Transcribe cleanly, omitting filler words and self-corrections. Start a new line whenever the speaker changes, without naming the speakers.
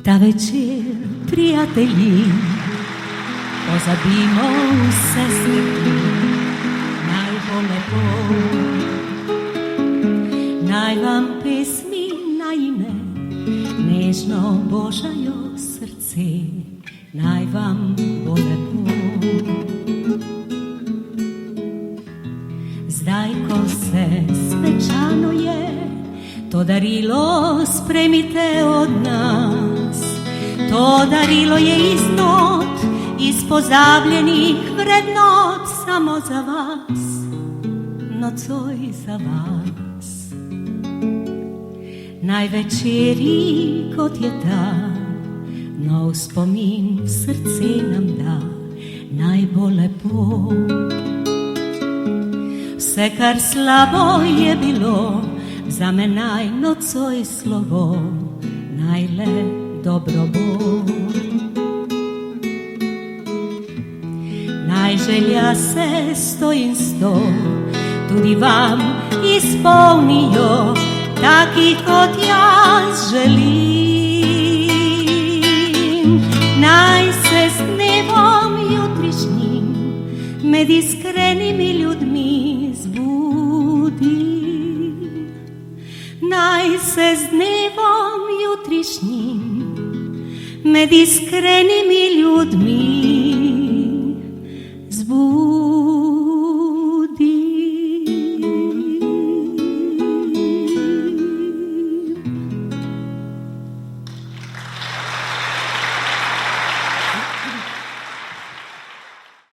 Ta večer, prijatelji, pozabimo vse smeti, naj bo lepo. Naj vam pesmi naime nežno božajo srce, naj vam bo lepo. Zdaj, ko se svečano je, to darilo sprejmite od nas. To darilo je iz not, iz pozabljenih vrednot, samo za vas, nocoj za vas. Naj večeri, kot je ta, nov spomin v srce nam da, naj bo lepo. Vse, kar slabo je bilo, zame naj nocoj slovo, naj le dobro bo. Naj želja se sto in sto tudi vam izpolnijo, taki kot jaz želim. Naj se s dnevom jutrišnjim med iskrenimi ljudmi zbudi. Naj se z dnevom jutrišnjim med iskrenimi ljudmi